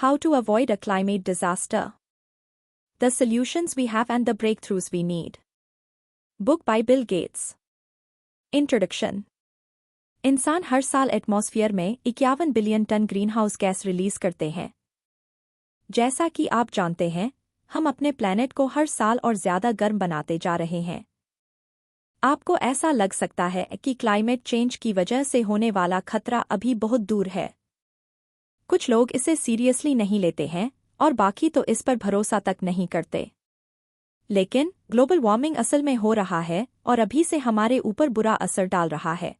How to avoid a climate disaster. The solutions we have and the breakthroughs we need. Book by Bill Gates. Introduction. इंसान हर साल atmosphere में 51 billion ton greenhouse gas release करते हैं। जैसा कि आप जानते हैं, हम अपने प्लैनेट को हर साल और ज्यादा गर्म बनाते जा रहे हैं। आपको ऐसा लग सकता है कि क्लाइमेट चेंज की वजह से होने वाला खतरा अभी बहुत दूर है। कुछ लोग इसे सीरियसली नहीं लेते हैं और बाकी तो इस पर भरोसा तक नहीं करते। लेकिन ग्लोबल वार्मिंग असल में हो रहा है और अभी से हमारे ऊपर बुरा असर डाल रहा है।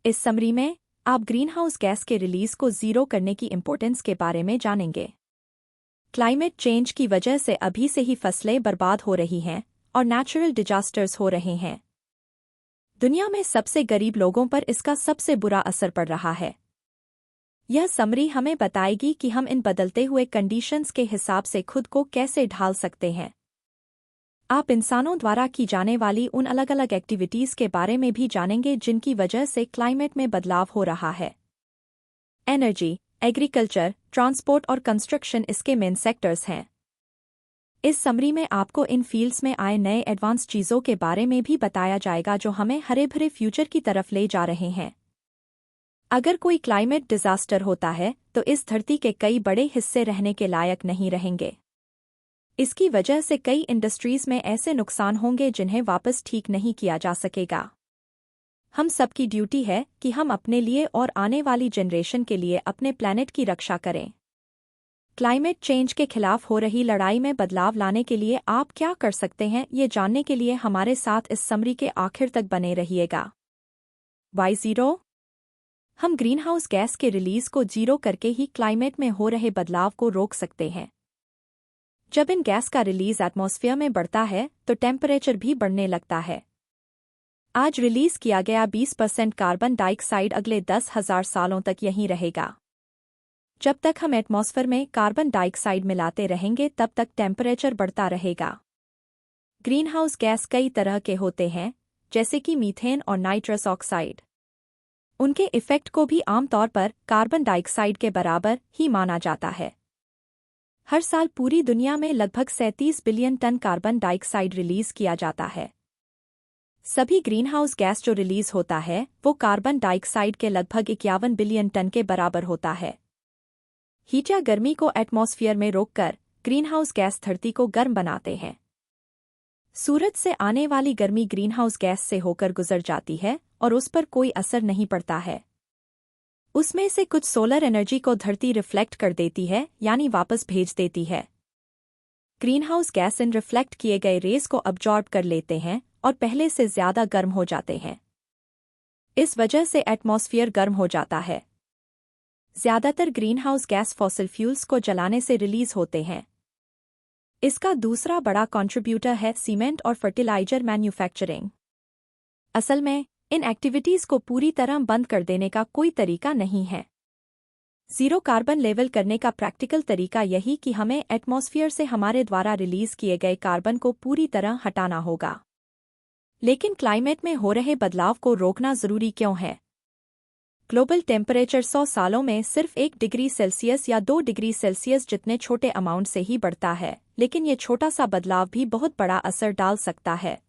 इस समरी में आप ग्रीनहाउस गैस के रिलीज को जीरो करने की इंपॉर्टेंस के बारे में जानेंगे। क्लाइमेट चेंज की वजह से अभी से ही फसलें बर्बाद हो रही हैं और नेचुरल डिजास्टर्स हो रहे हैं। दुनिया में सबसे गरीब लोगों पर इसका सबसे बुरा असर पड़ रहा है। यह समरी हमें बताएगी कि हम इन बदलते हुए कंडीशंस के हिसाब से खुद को कैसे ढाल सकते हैं। आप इंसानों द्वारा की जाने वाली उन अलग अलग एक्टिविटीज़ के बारे में भी जानेंगे जिनकी वजह से क्लाइमेट में बदलाव हो रहा है। एनर्जी, एग्रीकल्चर, ट्रांसपोर्ट और कंस्ट्रक्शन इसके मेन सेक्टर्स हैं। इस समरी में आपको इन फील्ड्स में आए नए एडवांस चीज़ों के बारे में भी बताया जाएगा जो हमें हरे भरे फ्यूचर की तरफ ले जा रहे हैं। अगर कोई क्लाइमेट डिजास्टर होता है तो इस धरती के कई बड़े हिस्से रहने के लायक नहीं रहेंगे। इसकी वजह से कई इंडस्ट्रीज में ऐसे नुकसान होंगे जिन्हें वापस ठीक नहीं किया जा सकेगा। हम सबकी ड्यूटी है कि हम अपने लिए और आने वाली जनरेशन के लिए अपने प्लैनेट की रक्षा करें। क्लाइमेट चेंज के खिलाफ हो रही लड़ाई में बदलाव लाने के लिए आप क्या कर सकते हैं, ये जानने के लिए हमारे साथ इस समरी के आखिर तक बने रहिएगा। Y0 हम ग्रीनहाउस गैस के रिलीज को जीरो करके ही क्लाइमेट में हो रहे बदलाव को रोक सकते हैं। जब इन गैस का रिलीज एटमॉस्फेयर में बढ़ता है तो टेम्परेचर भी बढ़ने लगता है। आज रिलीज किया गया 20% कार्बन डाइऑक्साइड अगले 10,000 सालों तक यहीं रहेगा। जब तक हम एटमॉस्फेयर में कार्बन डाइऑक्साइड मिलाते रहेंगे तब तक टेम्परेचर बढ़ता रहेगा। ग्रीनहाउस गैस कई तरह के होते हैं, जैसे कि मीथेन और नाइट्रस ऑक्साइड। उनके इफेक्ट को भी आमतौर पर कार्बन डाइऑक्साइड के बराबर ही माना जाता है। हर साल पूरी दुनिया में लगभग 37 billion ton carbon dioxide release किया जाता है। सभी ग्रीनहाउस गैस जो रिलीज होता है वो कार्बन डाइऑक्साइड के लगभग 51 बिलियन टन के बराबर होता है। हीट या गर्मी को एटमॉस्फेयर में रोककर ग्रीनहाउस गैस धरती को गर्म बनाते हैं। सूरज से आने वाली गर्मी ग्रीनहाउस गैस से होकर गुजर जाती है और उस पर कोई असर नहीं पड़ता है। उसमें से कुछ सोलर एनर्जी को धरती रिफ्लेक्ट कर देती है, यानी वापस भेज देती है। ग्रीनहाउस गैस इन रिफ्लेक्ट किए गए रेस को अब्जॉर्ब कर लेते हैं और पहले से ज्यादा गर्म हो जाते हैं। इस वजह से एटमॉस्फेयर गर्म हो जाता है। ज्यादातर ग्रीनहाउस गैस फॉसिल फ्यूल्स को जलाने से रिलीज होते हैं। इसका दूसरा बड़ा कंट्रीब्यूटर है सीमेंट और फर्टिलाइजर मैन्युफैक्चरिंग। असल में इन एक्टिविटीज को पूरी तरह बंद कर देने का कोई तरीका नहीं है। जीरो कार्बन लेवल करने का प्रैक्टिकल तरीका यही कि हमें एटमॉस्फेयर से हमारे द्वारा रिलीज किए गए कार्बन को पूरी तरह हटाना होगा। लेकिन क्लाइमेट में हो रहे बदलाव को रोकना जरूरी क्यों है? ग्लोबल टेम्परेचर 100 सालों में सिर्फ 1 डिग्री सेल्सियस या 2 डिग्री सेल्सियस जितने छोटे अमाउंट से ही बढ़ता है, लेकिन ये छोटा सा बदलाव भी बहुत बड़ा असर डाल सकता है।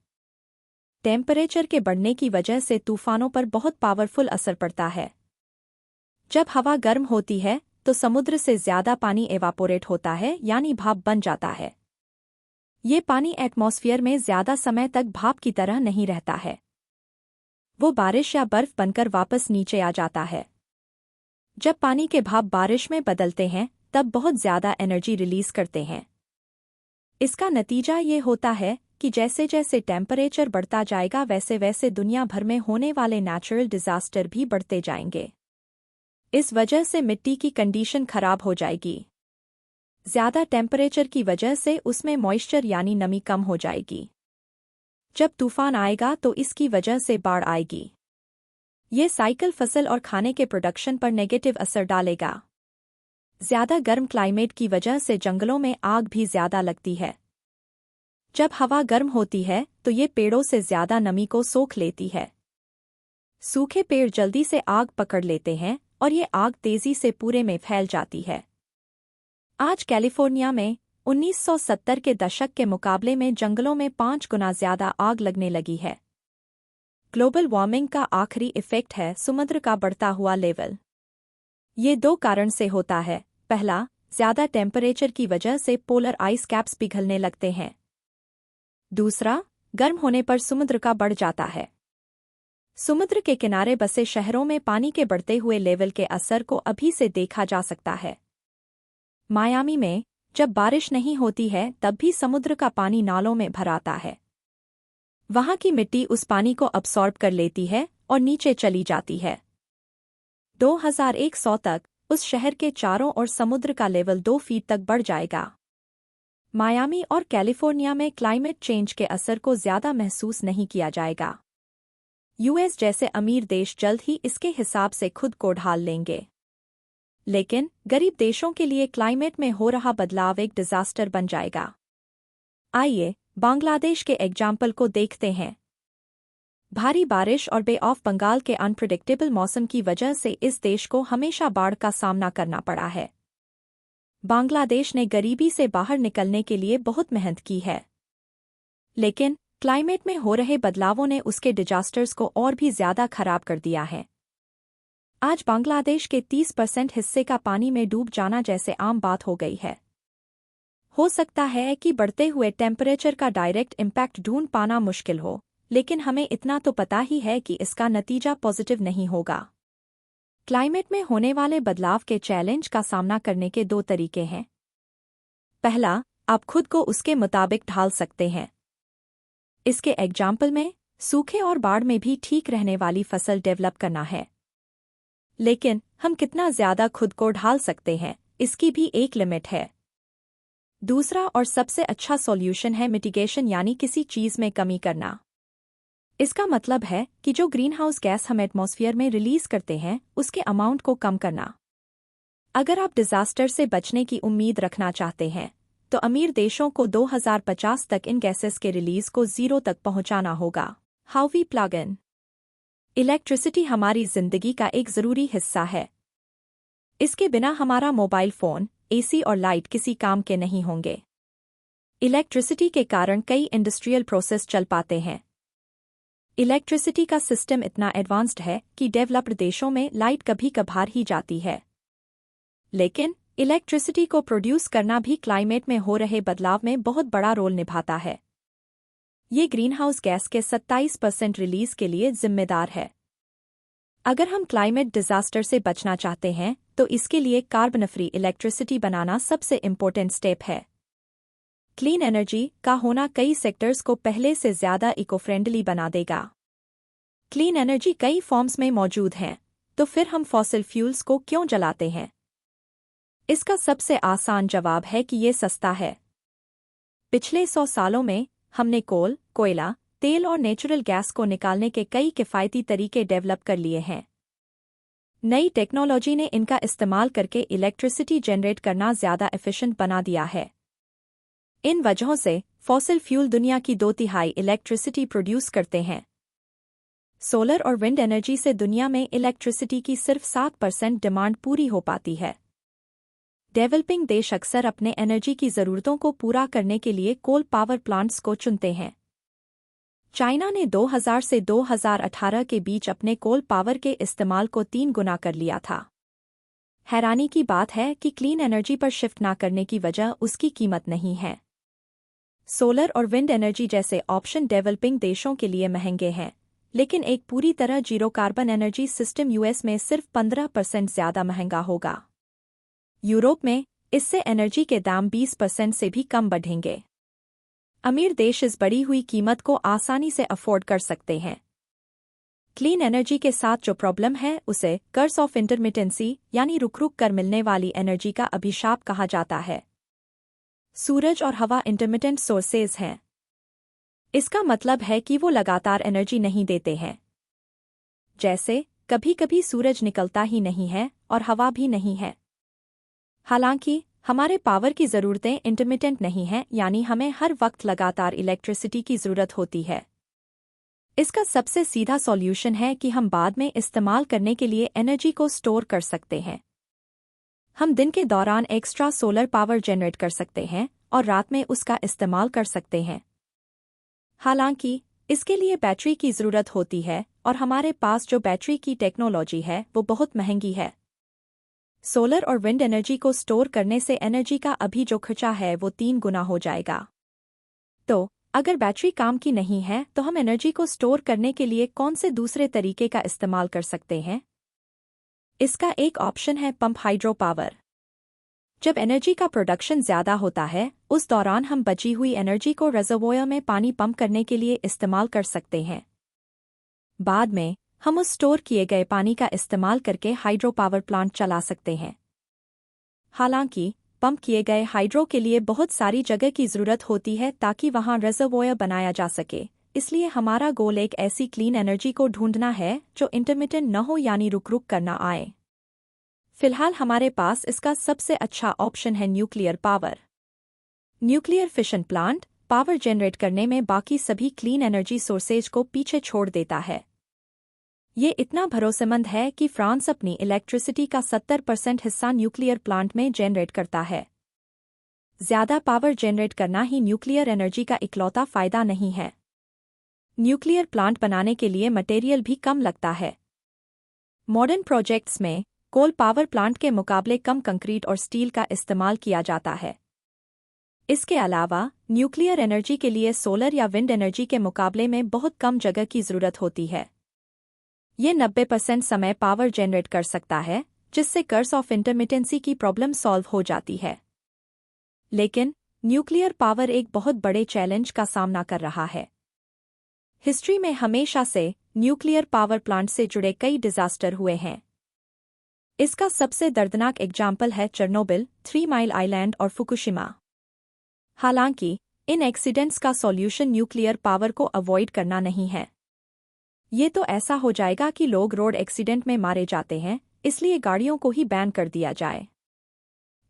टेम्परेचर के बढ़ने की वजह से तूफानों पर बहुत पावरफुल असर पड़ता है। जब हवा गर्म होती है तो समुद्र से ज्यादा पानी एवापोरेट होता है, यानी भाप बन जाता है। ये पानी एटमॉस्फेयर में ज्यादा समय तक भाप की तरह नहीं रहता है। वो बारिश या बर्फ बनकर वापस नीचे आ जाता है। जब पानी के भाप बारिश में बदलते हैं तब बहुत ज्यादा एनर्जी रिलीज करते हैं। इसका नतीजा ये होता है कि जैसे जैसे टेम्परेचर बढ़ता जाएगा वैसे वैसे दुनिया भर में होने वाले नेचुरल डिजास्टर भी बढ़ते जाएंगे। इस वजह से मिट्टी की कंडीशन खराब हो जाएगी। ज्यादा टेम्परेचर की वजह से उसमें मॉइस्चर यानी नमी कम हो जाएगी। जब तूफान आएगा तो इसकी वजह से बाढ़ आएगी। ये साइकिल फसल और खाने के प्रोडक्शन पर नेगेटिव असर डालेगा। ज्यादा गर्म क्लाइमेट की वजह से जंगलों में आग भी ज्यादा लगती है। जब हवा गर्म होती है तो ये पेड़ों से ज्यादा नमी को सोख लेती है। सूखे पेड़ जल्दी से आग पकड़ लेते हैं और ये आग तेजी से पूरे में फैल जाती है। आज कैलिफोर्निया में 1970 के दशक के मुकाबले में जंगलों में 5 गुना ज्यादा आग लगने लगी है। ग्लोबल वार्मिंग का आखिरी इफेक्ट है समुद्र का बढ़ता हुआ लेवल। ये 2 कारण से होता है। पहला, ज्यादा टेम्परेचर की वजह से पोलर आइस कैप्स पिघलने लगते हैं। दूसरा, गर्म होने पर समुद्र का बढ़ जाता है। समुद्र के किनारे बसे शहरों में पानी के बढ़ते हुए लेवल के असर को अभी से देखा जा सकता है। मायामी में जब बारिश नहीं होती है तब भी समुद्र का पानी नालों में भर आता है। वहां की मिट्टी उस पानी को अब्सॉर्ब कर लेती है और नीचे चली जाती है। 2100 तक उस शहर के चारों ओर समुद्र का लेवल 2 फीट तक बढ़ जाएगा। मायामी और कैलिफोर्निया में क्लाइमेट चेंज के असर को ज्यादा महसूस नहीं किया जाएगा। यूएस जैसे अमीर देश जल्द ही इसके हिसाब से खुद को ढाल लेंगे। लेकिन गरीब देशों के लिए क्लाइमेट में हो रहा बदलाव एक डिजास्टर बन जाएगा। आइए बांग्लादेश के एग्जाम्पल को देखते हैं। भारी बारिश और बे ऑफ बंगाल के अनप्रिडिक्टेबल मौसम की वजह से इस देश को हमेशा बाढ़ का सामना करना पड़ा है। बांग्लादेश ने गरीबी से बाहर निकलने के लिए बहुत मेहनत की है, लेकिन क्लाइमेट में हो रहे बदलावों ने उसके डिजास्टर्स को और भी ज्यादा खराब कर दिया है। आज बांग्लादेश के 30% हिस्से का पानी में डूब जाना जैसे आम बात हो गई है। हो सकता है कि बढ़ते हुए टेम्परेचर का डायरेक्ट इम्पैक्ट ढूंढ पाना मुश्किल हो, लेकिन हमें इतना तो पता ही है कि इसका नतीजा पॉजिटिव नहीं होगा। क्लाइमेट में होने वाले बदलाव के चैलेंज का सामना करने के 2 तरीके हैं। पहला, आप खुद को उसके मुताबिक ढाल सकते हैं। इसके एग्जाम्पल में सूखे और बाढ़ में भी ठीक रहने वाली फसल डेवलप करना है। लेकिन हम कितना ज्यादा खुद को ढाल सकते हैं, इसकी भी एक लिमिट है। दूसरा और सबसे अच्छा सॉल्यूशन है मिटिगेशन, यानी किसी चीज में कमी करना। इसका मतलब है कि जो ग्रीनहाउस गैस हम एटमॉस्फेयर में रिलीज करते हैं उसके अमाउंट को कम करना। अगर आप डिजास्टर से बचने की उम्मीद रखना चाहते हैं तो अमीर देशों को 2050 तक इन गैसेस के रिलीज को 0 तक पहुंचाना होगा। How we plug in. Electricity हमारी जिंदगी का एक जरूरी हिस्सा है। इसके बिना हमारा मोबाइल फोन, एसी और लाइट किसी काम के नहीं होंगे। इलेक्ट्रिसिटी के कारण कई इंडस्ट्रियल प्रोसेस चल पाते हैं। इलेक्ट्रिसिटी का सिस्टम इतना एडवांस्ड है कि डेवलप्ड देशों में लाइट कभी कभार ही जाती है। लेकिन इलेक्ट्रिसिटी को प्रोड्यूस करना भी क्लाइमेट में हो रहे बदलाव में बहुत बड़ा रोल निभाता है। ये ग्रीनहाउस गैस के 27% रिलीज के लिए जिम्मेदार है। अगर हम क्लाइमेट डिजास्टर से बचना चाहते हैं तो इसके लिए कार्बन फ्री इलेक्ट्रिसिटी बनाना सबसे इम्पोर्टेंट स्टेप है। क्लीन एनर्जी का होना कई सेक्टर्स को पहले से ज्यादा इको फ्रेंडली बना देगा। क्लीन एनर्जी कई फॉर्म्स में मौजूद हैं, तो फिर हम फॉसिल फ्यूल्स को क्यों जलाते हैं? इसका सबसे आसान जवाब है कि ये सस्ता है। पिछले 100 सालों में हमने कोल, कोयला, तेल और नेचुरल गैस को निकालने के कई किफ़ायती तरीके डेवलप कर लिए हैं। नई टेक्नोलॉजी ने इनका इस्तेमाल करके इलेक्ट्रिसिटी जनरेट करना ज्यादा एफिशिएंट बना दिया है। इन वजहों से फॉसिल फ्यूल दुनिया की 2/3 इलेक्ट्रिसिटी प्रोड्यूस करते हैं। सोलर और विंड एनर्जी से दुनिया में इलेक्ट्रिसिटी की सिर्फ 7% डिमांड पूरी हो पाती है। डेवलपिंग देश अक्सर अपने एनर्जी की ज़रूरतों को पूरा करने के लिए कोल पावर प्लांट्स को चुनते हैं। चाइना ने 2000 से 2018 के बीच अपने कोल पावर के इस्तेमाल को 3 गुना कर लिया था। हैरानी की बात है कि क्लीन एनर्जी पर शिफ्ट ना करने की वजह उसकी कीमत नहीं है। सोलर और विंड एनर्जी जैसे ऑप्शन डेवलपिंग देशों के लिए महंगे हैं, लेकिन एक पूरी तरह zero carbon energy system US में सिर्फ 15% ज्यादा महंगा होगा। यूरोप में इससे एनर्जी के दाम 20% से भी कम बढ़ेंगे। अमीर देश इस बढ़ी हुई कीमत को आसानी से अफोर्ड कर सकते हैं। क्लीन एनर्जी के साथ जो प्रॉब्लम है उसे कर्स ऑफ इंटरमिटेंसी यानी रुक-रुक कर मिलने वाली एनर्जी का अभिशाप कहा जाता है। सूरज और हवा इंटरमिटेंट सोर्सेज हैं। इसका मतलब है कि वो लगातार एनर्जी नहीं देते हैं। जैसे कभी-कभी सूरज निकलता ही नहीं है और हवा भी नहीं है। हालांकि हमारे पावर की ज़रूरतें इंटरमिटेंट नहीं हैं, यानी हमें हर वक्त लगातार इलेक्ट्रिसिटी की ज़रूरत होती है। इसका सबसे सीधा सॉल्यूशन है कि हम बाद में इस्तेमाल करने के लिए एनर्जी को स्टोर कर सकते हैं। हम दिन के दौरान एक्स्ट्रा सोलर पावर जनरेट कर सकते हैं और रात में उसका इस्तेमाल कर सकते हैं। हालांकि इसके लिए बैटरी की ज़रूरत होती है और हमारे पास जो बैटरी की टेक्नोलॉजी है वो बहुत महंगी है। सोलर और विंड एनर्जी को स्टोर करने से एनर्जी का अभी जो खर्चा है वो 3 गुना हो जाएगा। तो अगर बैटरी काम की नहीं है तो हम एनर्जी को स्टोर करने के लिए कौन से दूसरे तरीके का इस्तेमाल कर सकते हैं? इसका एक ऑप्शन है पंप हाइड्रो पावर। जब एनर्जी का प्रोडक्शन ज़्यादा होता है उस दौरान हम बची हुई एनर्जी को रिजर्वोयर में पानी पंप करने के लिए इस्तेमाल कर सकते हैं। बाद में हम उस स्टोर किए गए पानी का इस्तेमाल करके हाइड्रो पावर प्लांट चला सकते हैं। हालांकि पंप किए गए हाइड्रो के लिए बहुत सारी जगह की ज़रूरत होती है ताकि वहां रिजर्वोयर बनाया जा सके, इसलिए हमारा गोल एक ऐसी क्लीन एनर्जी को ढूंढना है जो इंटरमिटेंट न हो यानी रुक रुक कर न आए। फिलहाल हमारे पास इसका सबसे अच्छा ऑप्शन है nuclear power. Nuclear fission plant power generate करने में बाकी सभी क्लीन एनर्जी सोर्सेज को पीछे छोड़ देता है। ये इतना भरोसेमंद है कि फ्रांस अपनी इलेक्ट्रिसिटी का 70% हिस्सा न्यूक्लियर प्लांट में जनरेट करता है। ज़्यादा पावर जनरेट करना ही न्यूक्लियर एनर्जी का इकलौता फ़ायदा नहीं है। न्यूक्लियर प्लांट बनाने के लिए मटेरियल भी कम लगता है। मॉडर्न प्रोजेक्ट्स में कोल पावर प्लांट के मुकाबले कम कंक्रीट और स्टील का इस्तेमाल किया जाता है। इसके अलावा न्यूक्लियर एनर्जी के लिए सोलर या विंड एनर्जी के मुकाबले में बहुत कम जगह की ज़रूरत होती है। ये 90% समय पावर जनरेट कर सकता है, जिससे कर्स ऑफ इंटरमिटेंसी की प्रॉब्लम सॉल्व हो जाती है। लेकिन न्यूक्लियर पावर एक बहुत बड़े चैलेंज का सामना कर रहा है। हिस्ट्री में हमेशा से न्यूक्लियर पावर प्लांट से जुड़े कई डिजास्टर हुए हैं। इसका सबसे दर्दनाक एग्जाम्पल है चेर्नोबिल, 3 माइल आइलैंड और फुकुशिमा। हालांकि इन एक्सीडेंट्स का सॉल्यूशन न्यूक्लियर पावर को अवॉइड करना नहीं है। ये तो ऐसा हो जाएगा कि लोग रोड एक्सीडेंट में मारे जाते हैं, इसलिए गाड़ियों को ही बैन कर दिया जाए।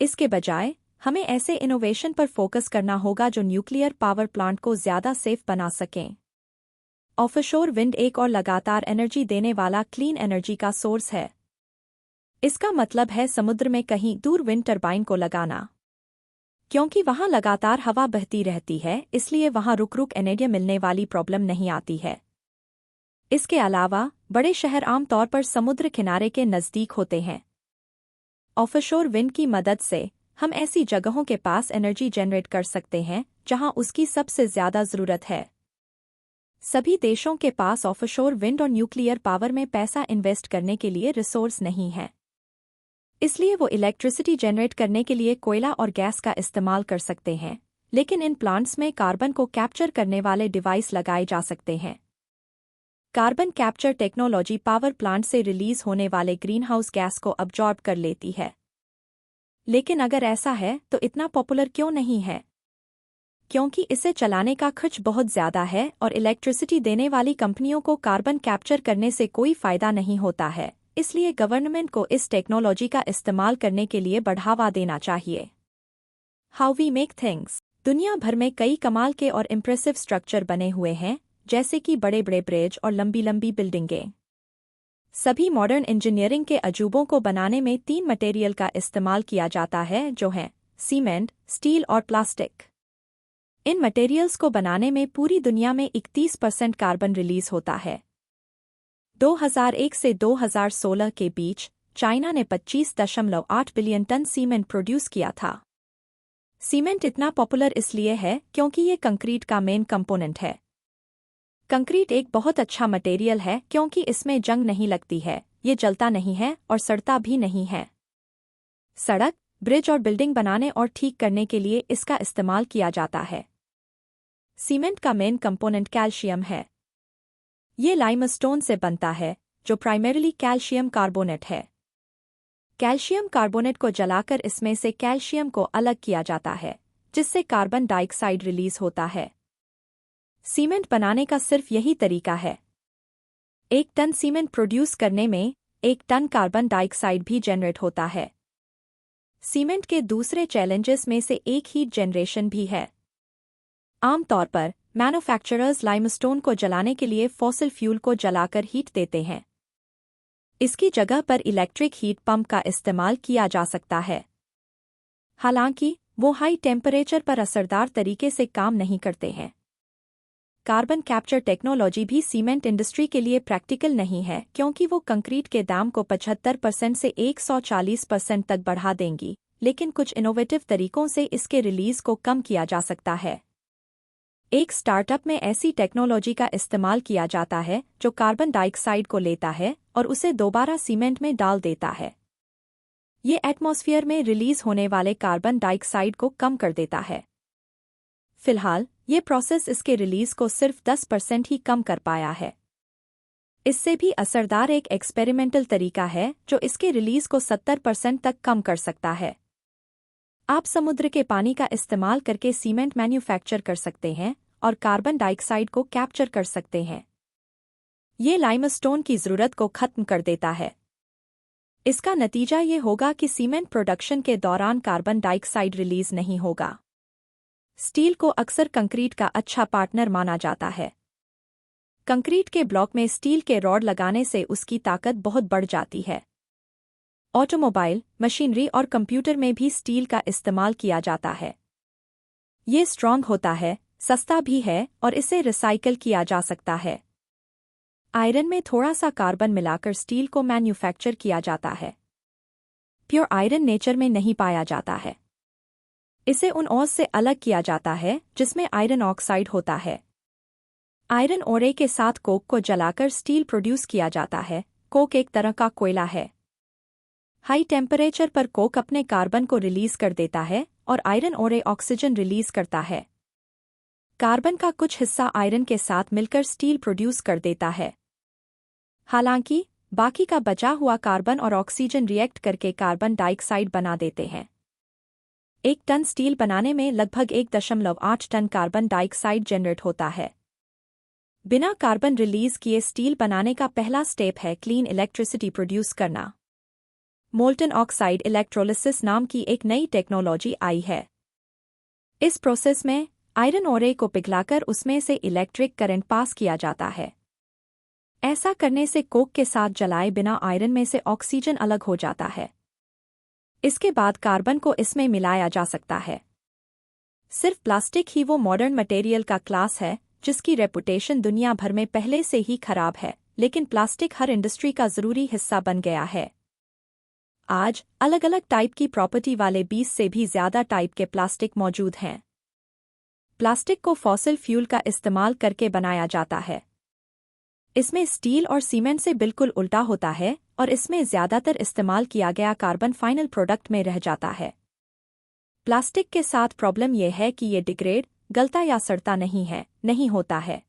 इसके बजाय हमें ऐसे इनोवेशन पर फोकस करना होगा जो न्यूक्लियर पावर प्लांट को ज़्यादा सेफ बना सकें। ऑफशोर विंड एक और लगातार एनर्जी देने वाला क्लीन एनर्जी का सोर्स है। इसका मतलब है समुद्र में कहीं दूर विंड टरबाइन को लगाना। क्योंकि वहां लगातार हवा बहती रहती है, इसलिए वहां रुक रुक एनर्जी मिलने वाली प्रॉब्लम नहीं आती है। इसके अलावा बड़े शहर आमतौर पर समुद्र किनारे के नज़दीक होते हैं। ऑफशोर विंड की मदद से हम ऐसी जगहों के पास एनर्जी जनरेट कर सकते हैं जहां उसकी सबसे ज़्यादा ज़रूरत है। सभी देशों के पास ऑफशोर विंड और न्यूक्लियर पावर में पैसा इन्वेस्ट करने के लिए रिसोर्स नहीं है। इसलिए वो इलेक्ट्रिसिटी जनरेट करने के लिए कोयला और गैस का इस्तेमाल कर सकते हैं, लेकिन इन प्लांट्स में कार्बन को कैप्चर करने वाले डिवाइस लगाए जा सकते हैं। Carbon capture technology power plant से रिलीज होने वाले ग्रीनहाउस गैस को अब्जॉर्ब कर लेती है। लेकिन अगर ऐसा है तो इतना पॉपुलर क्यों नहीं है? क्योंकि इसे चलाने का खर्च बहुत ज़्यादा है और इलेक्ट्रिसिटी देने वाली कंपनियों को कार्बन कैप्चर करने से कोई फ़ायदा नहीं होता है, इसलिए गवर्नमेंट को इस टेक्नोलॉजी का इस्तेमाल करने के लिए बढ़ावा देना चाहिए। How we make things. दुनिया भर में कई कमाल के और इम्प्रेसिव स्ट्रक्चर बने हुए हैं, जैसे कि बड़े बड़े ब्रिज और लंबी लंबी बिल्डिंगें। सभी मॉडर्न इंजीनियरिंग के अजूबों को बनाने में 3 मटेरियल का इस्तेमाल किया जाता है, जो हैं सीमेंट, स्टील और प्लास्टिक। इन मटेरियल्स को बनाने में पूरी दुनिया में 31% कार्बन रिलीज होता है। 2001 से 2016 के बीच चाइना ने 25.8 बिलियन टन सीमेंट प्रोड्यूस किया था। सीमेंट इतना पॉपुलर इसलिए है क्योंकि ये कंक्रीट का मेन कंपोनेंट है। कंक्रीट एक बहुत अच्छा मटेरियल है क्योंकि इसमें जंग नहीं लगती है, ये जलता नहीं है और सड़ता भी नहीं है। सड़क, ब्रिज और बिल्डिंग बनाने और ठीक करने के लिए इसका इस्तेमाल किया जाता है। सीमेंट का मेन कंपोनेंट कैल्शियम है। ये लाइमस्टोन से बनता है, जो प्राइमरीली कैल्शियम कार्बोनेट है। कैल्शियम कार्बोनेट को जलाकर इसमें से कैल्शियम को अलग किया जाता है, जिससे कार्बन डाइऑक्साइड रिलीज होता है। सीमेंट बनाने का सिर्फ यही तरीका है। 1 टन सीमेंट प्रोड्यूस करने में 1 टन कार्बन डाइऑक्साइड भी जनरेट होता है। सीमेंट के दूसरे चैलेंजेस में से एक हीट जनरेशन भी है। आमतौर पर मैन्युफैक्चरर्स लाइमस्टोन को जलाने के लिए फॉसिल फ्यूल को जलाकर हीट देते हैं। इसकी जगह पर इलेक्ट्रिक हीट पंप का इस्तेमाल किया जा सकता है। हालांकि वो हाई टेम्परेचर पर असरदार तरीके से काम नहीं करते हैं। कार्बन कैप्चर टेक्नोलॉजी भी सीमेंट इंडस्ट्री के लिए प्रैक्टिकल नहीं है क्योंकि वो कंक्रीट के दाम को 75% से 140% तक बढ़ा देंगी, लेकिन कुछ इनोवेटिव तरीकों से इसके रिलीज को कम किया जा सकता है। एक स्टार्टअप में ऐसी टेक्नोलॉजी का इस्तेमाल किया जाता है जो कार्बन डाइऑक्साइड को लेता है और उसे दोबारा सीमेंट में डाल देता है। ये एटमॉस्फेयर में रिलीज होने वाले कार्बन डाइऑक्साइड को कम कर देता है। फिलहाल ये प्रोसेस इसके रिलीज को सिर्फ 10% ही कम कर पाया है। इससे भी असरदार एक एक्सपेरिमेंटल तरीका है जो इसके रिलीज को 70% तक कम कर सकता है। आप समुद्र के पानी का इस्तेमाल करके सीमेंट मैन्युफैक्चर कर सकते हैं और कार्बन डाइऑक्साइड को कैप्चर कर सकते हैं। ये लाइमस्टोन की जरूरत को खत्म कर देता है। इसका नतीजा ये होगा कि सीमेंट प्रोडक्शन के दौरान कार्बन डाइऑक्साइड रिलीज नहीं होगा। स्टील को अक्सर कंक्रीट का अच्छा पार्टनर माना जाता है। कंक्रीट के ब्लॉक में स्टील के रॉड लगाने से उसकी ताकत बहुत बढ़ जाती है। ऑटोमोबाइल, मशीनरी और कंप्यूटर में भी स्टील का इस्तेमाल किया जाता है। ये स्ट्रॉन्ग होता है, सस्ता भी है और इसे रिसाइकल किया जा सकता है। आयरन में थोड़ा सा कार्बन मिलाकर स्टील को मैन्युफैक्चर किया जाता है। प्योर आयरन नेचर में नहीं पाया जाता है। इसे उन ओर से अलग किया जाता है जिसमें आयरन ऑक्साइड होता है। आयरन ओरे के साथ कोक को जलाकर स्टील प्रोड्यूस किया जाता है। कोक एक तरह का कोयला है। हाई टेम्परेचर पर कोक अपने कार्बन को रिलीज कर देता है और आयरन ओरे ऑक्सीजन रिलीज करता है। कार्बन का कुछ हिस्सा आयरन के साथ मिलकर स्टील प्रोड्यूस कर देता है। हालांकि बाकी का बचा हुआ कार्बन और ऑक्सीजन रिएक्ट करके कार्बन डाइऑक्साइड बना देते हैं। 1 टन स्टील बनाने में लगभग 1.8 टन कार्बन डाइऑक्साइड जनरेट होता है। बिना कार्बन रिलीज किए स्टील बनाने का पहला स्टेप है क्लीन इलेक्ट्रिसिटी प्रोड्यूस करना। मोल्टन ऑक्साइड इलेक्ट्रोलिसिस नाम की एक नई टेक्नोलॉजी आई है। इस प्रोसेस में आयरन ओरे को पिघलाकर उसमें से इलेक्ट्रिक करंट पास किया जाता है। ऐसा करने से कोक के साथ जलाए बिना आयरन में से ऑक्सीजन अलग हो जाता है। इसके बाद कार्बन को इसमें मिलाया जा सकता है। सिर्फ प्लास्टिक ही वो मॉडर्न मटेरियल का क्लास है जिसकी रेपुटेशन दुनिया भर में पहले से ही खराब है, लेकिन प्लास्टिक हर इंडस्ट्री का जरूरी हिस्सा बन गया है। आज अलग अलग टाइप की प्रॉपर्टी वाले 20 से भी ज्यादा टाइप के प्लास्टिक मौजूद हैं। प्लास्टिक को फॉसिल फ्यूल का इस्तेमाल करके बनाया जाता है। इसमें स्टील और सीमेंट से बिल्कुल उल्टा होता है और इसमें ज्यादातर इस्तेमाल किया गया कार्बन फाइनल प्रोडक्ट में रह जाता है। प्लास्टिक के साथ प्रॉब्लम यह है कि ये डिग्रेड, गलता या सड़ता नहीं होता है।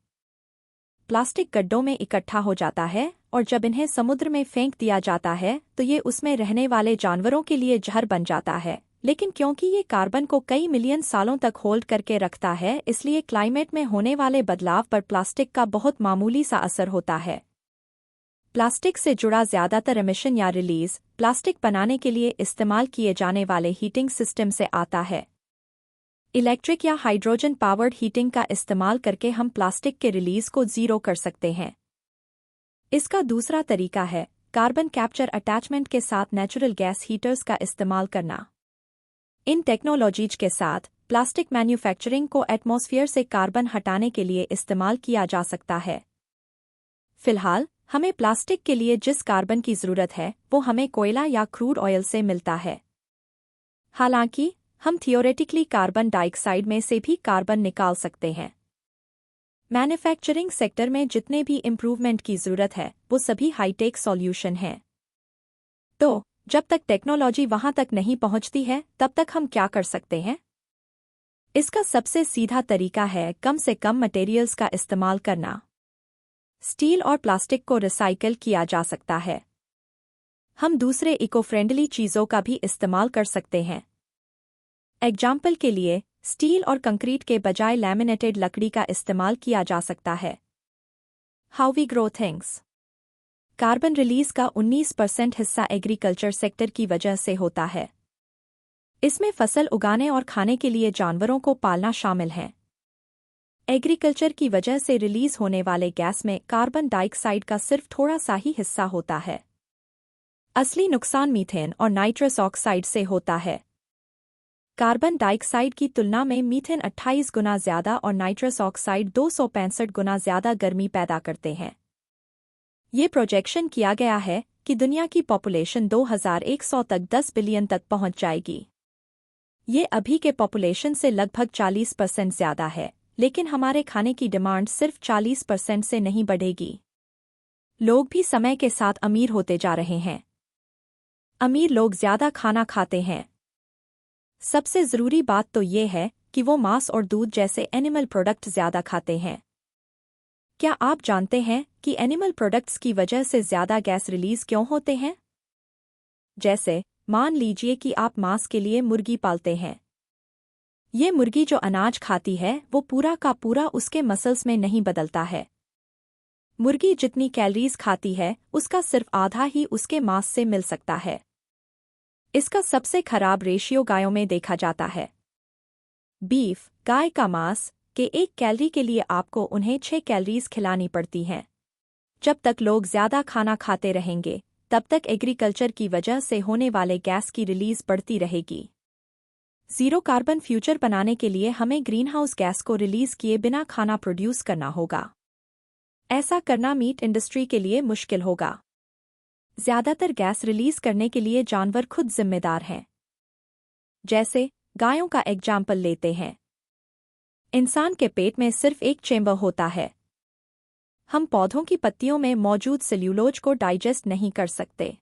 प्लास्टिक गड्ढों में इकट्ठा हो जाता है और जब इन्हें समुद्र में फेंक दिया जाता है तो ये उसमें रहने वाले जानवरों के लिए जहर बन जाता है। लेकिन क्योंकि ये कार्बन को कई मिलियन सालों तक होल्ड करके रखता है, इसलिए क्लाइमेट में होने वाले बदलाव पर प्लास्टिक का बहुत मामूली सा असर होता है। प्लास्टिक से जुड़ा ज्यादातर एमिशन या रिलीज प्लास्टिक बनाने के लिए इस्तेमाल किए जाने वाले हीटिंग सिस्टम से आता है। इलेक्ट्रिक या हाइड्रोजन पावर्ड हीटिंग का इस्तेमाल करके हम प्लास्टिक के रिलीज को जीरो कर सकते हैं। इसका दूसरा तरीका है कार्बन कैप्चर अटैचमेंट के साथ नेचुरल गैस हीटर्स का इस्तेमाल करना। इन टेक्नोलॉजीज के साथ प्लास्टिक मैन्युफैक्चरिंग को एटमॉस्फेयर से कार्बन हटाने के लिए इस्तेमाल किया जा सकता है। फिलहाल हमें प्लास्टिक के लिए जिस कार्बन की जरूरत है वो हमें कोयला या क्रूड ऑयल से मिलता है। हालांकि हम थियोरेटिकली कार्बन डाइऑक्साइड में से भी कार्बन निकाल सकते हैं। मैन्युफैक्चरिंग सेक्टर में जितने भी इम्प्रूवमेंट की जरूरत है वो सभी हाईटेक सॉल्यूशन हैं। तो जब तक टेक्नोलॉजी वहां तक नहीं पहुंचती है तब तक हम क्या कर सकते हैं? इसका सबसे सीधा तरीका है कम से कम मटेरियल्स का इस्तेमाल करना। स्टील और प्लास्टिक को रिसाइकल किया जा सकता है। हम दूसरे इको फ्रेंडली चीजों का भी इस्तेमाल कर सकते हैं। एग्जाम्पल के लिए स्टील और कंक्रीट के बजाय लैमिनेटेड लकड़ी का इस्तेमाल किया जा सकता है। How we grow things. Carbon release का 19% हिस्सा एग्रीकल्चर सेक्टर की वजह से होता है। इसमें फसल उगाने और खाने के लिए जानवरों को पालना शामिल है। एग्रीकल्चर की वजह से रिलीज होने वाले गैस में कार्बन डाइऑक्साइड का सिर्फ थोड़ा सा ही हिस्सा होता है। असली नुकसान मीथेन और नाइट्रस ऑक्साइड से होता है। कार्बन डाइऑक्साइड की तुलना में मीथेन 28 गुना ज़्यादा और नाइट्रस ऑक्साइड 265 गुना ज़्यादा गर्मी पैदा करते हैं। ये प्रोजेक्शन किया गया है कि दुनिया की पॉपुलेशन 2100 तक 10 बिलियन तक पहुंच जाएगी। ये अभी के पॉपुलेशन से लगभग 40% ज़्यादा है, लेकिन हमारे खाने की डिमांड सिर्फ 40% से नहीं बढ़ेगी। लोग भी समय के साथ अमीर होते जा रहे हैं। अमीर लोग ज़्यादा खाना खाते हैं। सबसे ज़रूरी बात तो ये है कि वो मांस और दूध जैसे एनिमल प्रोडक्ट ज़्यादा खाते हैं। क्या आप जानते हैं कि एनिमल प्रोडक्ट्स की वजह से ज़्यादा गैस रिलीज़ क्यों होते हैं? जैसे, मान लीजिए कि आप मांस के लिए मुर्गी पालते हैं। ये मुर्गी जो अनाज खाती है वो पूरा का पूरा उसके मसल्स में नहीं बदलता है। मुर्गी जितनी कैलोरीज खाती है उसका सिर्फ आधा ही उसके मांस से मिल सकता है। इसका सबसे खराब रेशियो गायों में देखा जाता है। बीफ, गाय का मांस, के 1 कैलोरी के लिए आपको उन्हें 6 कैलोरीज खिलानी पड़ती हैं। जब तक लोग ज़्यादा खाना खाते रहेंगे, तब तक एग्रीकल्चर की वजह से होने वाले गैस की रिलीज बढ़ती रहेगी। ज़ीरो कार्बन फ्यूचर बनाने के लिए हमें ग्रीनहाउस गैस को रिलीज किए बिना खाना प्रोड्यूस करना होगा। ऐसा करना मीट इंडस्ट्री के लिए मुश्किल होगा। ज़्यादातर गैस रिलीज करने के लिए जानवर खुद जिम्मेदार हैं। जैसे, गायों का एग्जाम्पल लेते हैं। इंसान के पेट में सिर्फ एक चेंबर होता है। हम पौधों की पत्तियों में मौजूद सेल्यूलोज को डाइजेस्ट नहीं कर सकते।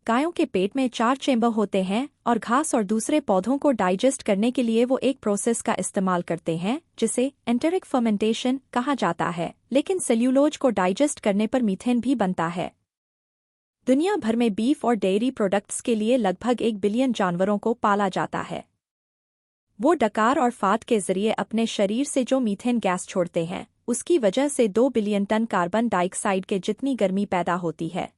गायों के पेट में 4 चेंबर होते हैं और घास और दूसरे पौधों को डाइजेस्ट करने के लिए वो एक प्रोसेस का इस्तेमाल करते हैं जिसे एंटेरिक फर्मेंटेशन कहा जाता है, लेकिन सेल्यूलोज को डाइजेस्ट करने पर मीथेन भी बनता है। दुनिया भर में बीफ और डेयरी प्रोडक्ट्स के लिए लगभग 1 बिलियन जानवरों को पाला जाता है। वो डकार और फाट के जरिए अपने शरीर से जो मीथेन गैस छोड़ते हैं, उसकी वजह से 2 बिलियन टन कार्बन डाइऑक्साइड के जितनी गर्मी पैदा होती है।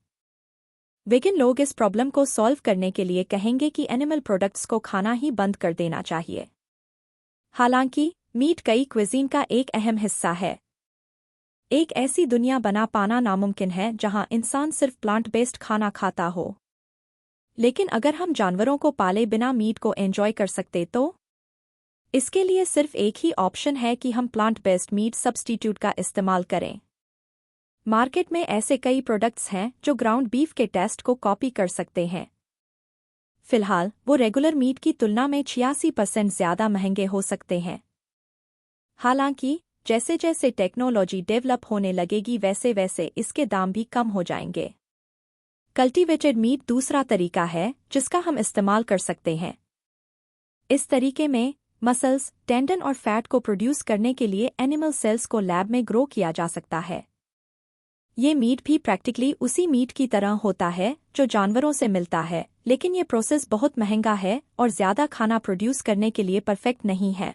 वेगन लोग इस प्रॉब्लम को सॉल्व करने के लिए कहेंगे कि एनिमल प्रोडक्ट्स को खाना ही बंद कर देना चाहिए। हालांकि, मीट कई क्विजीन का एक अहम हिस्सा है। एक ऐसी दुनिया बना पाना नामुमकिन है जहां इंसान सिर्फ प्लांट बेस्ड खाना खाता हो। लेकिन अगर हम जानवरों को पाले बिना मीट को एंजॉय कर सकते तो? इसके लिए सिर्फ एक ही ऑप्शन है कि हम प्लांट बेस्ड मीट सब्स्टिट्यूट का इस्तेमाल करें। मार्केट में ऐसे कई प्रोडक्ट्स हैं जो ग्राउंड बीफ के टेस्ट को कॉपी कर सकते हैं। फिलहाल, वो रेगुलर मीट की तुलना में 86% ज़्यादा महंगे हो सकते हैं। हालांकि, जैसे जैसे टेक्नोलॉजी डेवलप होने लगेगी वैसे वैसे इसके दाम भी कम हो जाएंगे। कल्टीवेटेड मीट दूसरा तरीका है जिसका हम इस्तेमाल कर सकते हैं। इस तरीके में मसल्स, टेंडन और फैट को प्रोड्यूस करने के लिए एनिमल सेल्स को लैब में ग्रो किया जा सकता है। ये मीट भी प्रैक्टिकली उसी मीट की तरह होता है जो जानवरों से मिलता है, लेकिन ये प्रोसेस बहुत महंगा है और ज़्यादा खाना प्रोड्यूस करने के लिए परफेक्ट नहीं है।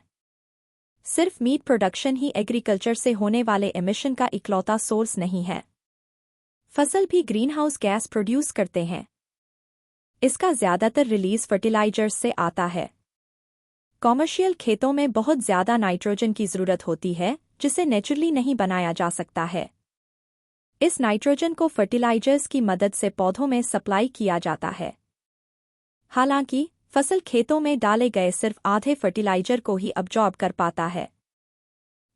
सिर्फ मीट प्रोडक्शन ही एग्रीकल्चर से होने वाले एमिशन का इकलौता सोर्स नहीं है। फसल भी ग्रीनहाउस गैस प्रोड्यूस करते हैं। इसका ज़्यादातर रिलीज फर्टिलाइजर्स से आता है। कॉमर्शियल खेतों में बहुत ज़्यादा नाइट्रोजन की ज़रूरत होती है जिसे नेचुरली नहीं बनाया जा सकता है। इस नाइट्रोजन को फर्टिलाइजर्स की मदद से पौधों में सप्लाई किया जाता है। हालांकि, फसल खेतों में डाले गए सिर्फ आधे फर्टिलाइजर को ही अब्जॉर्ब कर पाता है।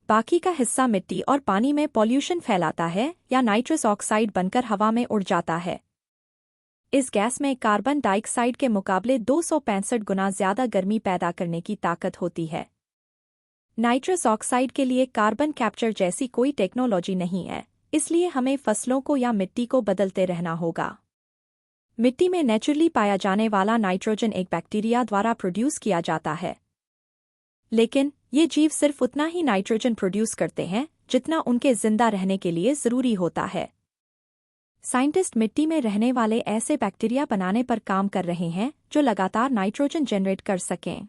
बाकी का हिस्सा मिट्टी और पानी में पॉल्यूशन फैलाता है या नाइट्रस ऑक्साइड बनकर हवा में उड़ जाता है। इस गैस में कार्बन डाइऑक्साइड के मुकाबले 265 गुना ज़्यादा गर्मी पैदा करने की ताकत होती है। नाइट्रस ऑक्साइड के लिए कार्बन कैप्चर जैसी कोई टेक्नोलॉजी नहीं है, इसलिए हमें फसलों को या मिट्टी को बदलते रहना होगा। मिट्टी में नेचुरली पाया जाने वाला नाइट्रोजन एक बैक्टीरिया द्वारा प्रोड्यूस किया जाता है। लेकिन ये जीव सिर्फ उतना ही नाइट्रोजन प्रोड्यूस करते हैं जितना उनके जिंदा रहने के लिए ज़रूरी होता है। साइंटिस्ट मिट्टी में रहने वाले ऐसे बैक्टीरिया बनाने पर काम कर रहे हैं जो लगातार नाइट्रोजन जनरेट कर सकें।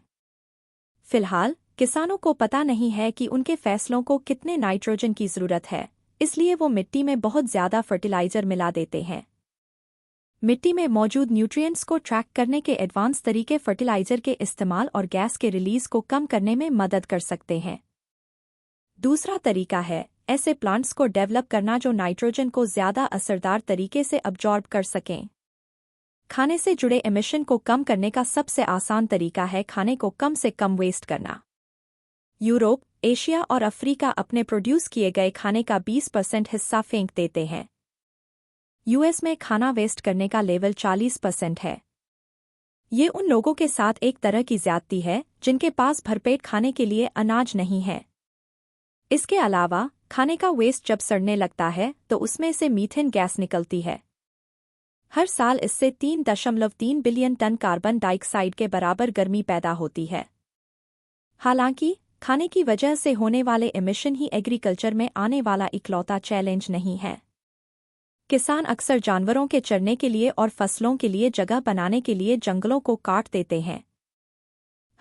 फिलहाल, किसानों को पता नहीं है कि उनके फसलों को कितने नाइट्रोजन की ज़रूरत है, इसलिए वो मिट्टी में बहुत ज़्यादा फर्टिलाइजर मिला देते हैं। मिट्टी में मौजूद न्यूट्रिएंट्स को ट्रैक करने के एडवांस तरीके फर्टिलाइजर के इस्तेमाल और गैस के रिलीज को कम करने में मदद कर सकते हैं। दूसरा तरीका है ऐसे प्लांट्स को डेवलप करना जो नाइट्रोजन को ज़्यादा असरदार तरीके से अब्जॉर्ब कर सकें। खाने से जुड़े एमिशन को कम करने का सबसे आसान तरीका है खाने को कम से कम वेस्ट करना। यूरोप, एशिया और अफ्रीका अपने प्रोड्यूस किए गए खाने का 20% हिस्सा फेंक देते हैं। यूएस में खाना वेस्ट करने का लेवल 40% है। ये उन लोगों के साथ एक तरह की ज्यादती है जिनके पास भरपेट खाने के लिए अनाज नहीं है। इसके अलावा खाने का वेस्ट जब सड़ने लगता है तो उसमें से मीथेन गैस निकलती है। हर साल इससे 3.3 बिलियन टन कार्बन डाइऑक्साइड के बराबर गर्मी पैदा होती है। हालांकि खाने की वजह से होने वाले एमिशन ही एग्रीकल्चर में आने वाला इकलौता चैलेंज नहीं है। किसान अक्सर जानवरों के चरने के लिए और फसलों के लिए जगह बनाने के लिए जंगलों को काट देते हैं।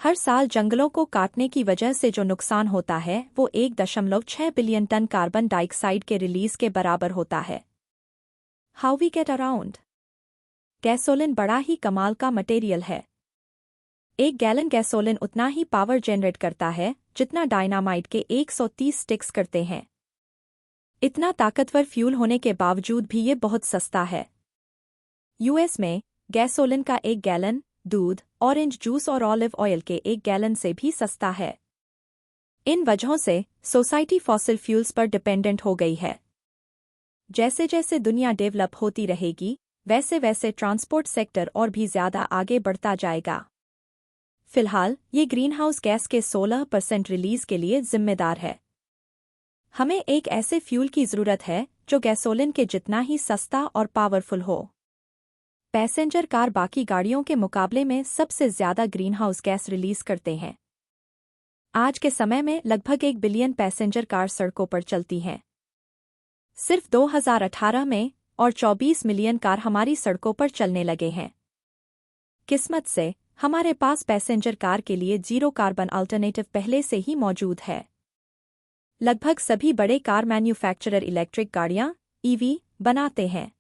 हर साल जंगलों को काटने की वजह से जो नुकसान होता है वो 1.6 बिलियन टन कार्बन डाइऑक्साइड के रिलीज के बराबर होता है। How we get around. Gasoline बड़ा ही कमाल का मटेरियल है। 1 गैलन गैसोलिन उतना ही पावर जनरेट करता है जितना डायनामाइट के 130 स्टिक्स करते हैं। इतना ताकतवर फ्यूल होने के बावजूद भी ये बहुत सस्ता है। यूएस में गैसोलिन का 1 गैलन दूध, ऑरेंज जूस और ऑलिव ऑयल के 1 गैलन से भी सस्ता है। इन वजहों से सोसाइटी फॉसिल फ्यूल्स पर डिपेंडेंट हो गई है। जैसे जैसे दुनिया डेवलप होती रहेगी वैसे वैसे ट्रांसपोर्ट सेक्टर और भी ज्यादा आगे बढ़ता जाएगा। फिलहाल ये ग्रीनहाउस गैस के 16% रिलीज के लिए जिम्मेदार है। हमें एक ऐसे फ्यूल की जरूरत है जो गैसोलिन के जितना ही सस्ता और पावरफुल हो। पैसेंजर कार बाकी गाड़ियों के मुकाबले में सबसे ज्यादा ग्रीनहाउस गैस रिलीज करते हैं। आज के समय में लगभग 1 बिलियन पैसेंजर कार सड़कों पर चलती हैं। सिर्फ 2018 में और 24 मिलियन कार हमारी सड़कों पर चलने लगे हैं। किस्मत से हमारे पास पैसेंजर कार के लिए जीरो कार्बन अल्टरनेटिव पहले से ही मौजूद है। लगभग सभी बड़े कार मैन्युफैक्चरर इलेक्ट्रिक गाड़ियां ईवी बनाते हैं।